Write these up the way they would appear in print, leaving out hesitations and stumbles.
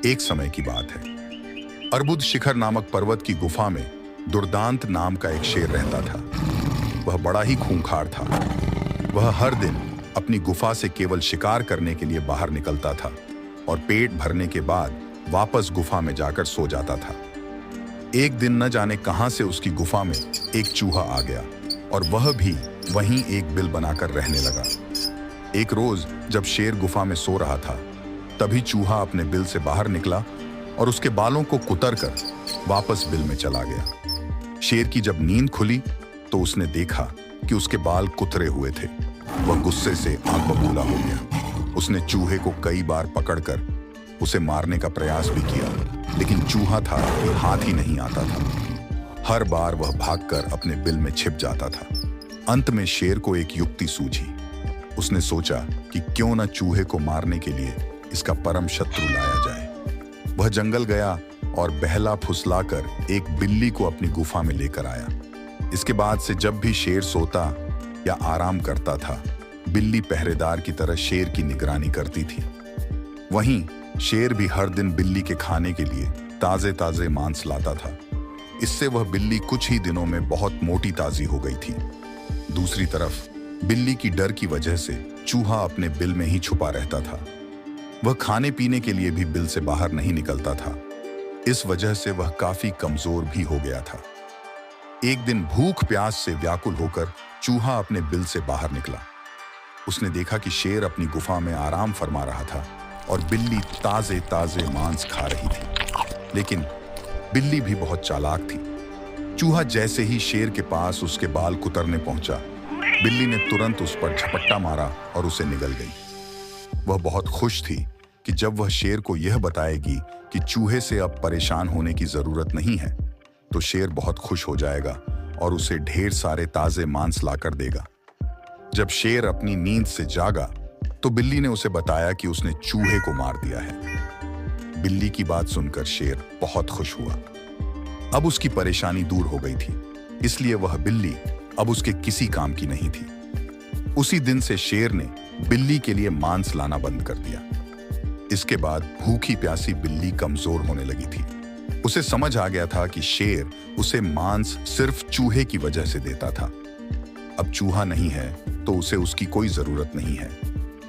एक समय की बात है। अर्बुद शिखर नामक पर्वत की गुफा में दुर्दांत नाम का एक शेर रहता था। वह बड़ा ही खूंखार था। वह हर दिन अपनी गुफा से केवल शिकार करने के लिए बाहर निकलता था और पेट भरने के बाद वापस गुफा में जाकर सो जाता था। एक दिन न जाने कहां से उसकी गुफा में एक चूहा आ गया और वह भी वहीं एक बिल बनाकर रहने लगा। एक रोज जब शेर गुफा में सो रहा था, तभी चूहा अपने बिल से बाहर निकला और उसके बालों को कुतरकर वापस बिल में चला गया। शेर की जब नींद खुली तो उसने देखा कि उसके बाल कुतरे हुए थे। वह गुस्से से आग बबूला हो गया। उसने चूहे को कई बार पकड़कर उसे मारने का प्रयास भी किया, लेकिन चूहा था कि हाथ ही नहीं आता था। हर बार वह भागकर अपने बिल में छिप जाता था। अंत में शेर को एक युक्ति सूझी। उसने सोचा कि क्यों न चूहे को मारने के लिए इसका परम शत्रु लाया जाए। वह जंगल गया और बहला फुसलाकर एक बिल्ली को अपनी गुफा में लेकर आया। इसके बाद से जब भी शेर सोता या आराम करता था, बिल्ली पहरेदार की तरह शेर की निगरानी करती थी। वहीं शेर भी हर दिन बिल्ली के खाने के लिए ताजे ताजे मांस लाता था। इससे वह बिल्ली कुछ ही दिनों में बहुत मोटी ताजी हो गई थी। दूसरी तरफ बिल्ली की डर की वजह से चूहा अपने बिल में ही छुपा रहता था। वह खाने पीने के लिए भी बिल से बाहर नहीं निकलता था। इस वजह से वह काफी कमजोर भी हो गया था। एक दिन भूख प्यास से व्याकुल होकर चूहा अपने बिल से बाहर निकला। उसने देखा कि शेर अपनी गुफा में आराम फरमा रहा था और बिल्ली ताजे ताजे मांस खा रही थी। लेकिन बिल्ली भी बहुत चालाक थी। चूहा जैसे ही शेर के पास उसके बाल कुतरने पहुंचा, बिल्ली ने तुरंत उस पर झपट्टा मारा और उसे निगल गई। वह बहुत खुश थी कि जब वह शेर को यह बताएगी कि चूहे से अब परेशान होने की जरूरत नहीं है, तो शेर बहुत खुश हो जाएगा और उसे ढेर सारे ताजे मांस लाकर देगा। जब शेर अपनी नींद से जागा तो बिल्ली ने उसे बताया कि उसने चूहे को मार दिया है। बिल्ली की बात सुनकर शेर बहुत खुश हुआ। अब उसकी परेशानी दूर हो गई थी, इसलिए वह बिल्ली अब उसके किसी काम की नहीं थी। उसी दिन से शेर ने बिल्ली के लिए मांस लाना बंद कर दिया। इसके बाद भूखी प्यासी बिल्ली कमजोर होने लगी थी। उसे समझ आ गया था कि शेर उसे मांस सिर्फ चूहे की वजह से देता था। अब चूहा नहीं है तो उसे उसकी कोई जरूरत नहीं है।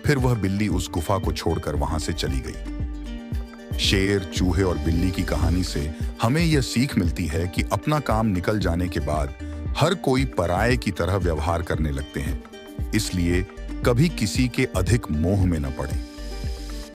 फिर वह बिल्ली उस गुफा को छोड़कर वहां से चली गई। शेर, चूहे और बिल्ली की कहानी से हमें यह सीख मिलती है कि अपना काम निकल जाने के बाद हर कोई पराये की तरह व्यवहार करने लगते हैं। इसलिए कभी किसी के अधिक मोह में न पड़ें।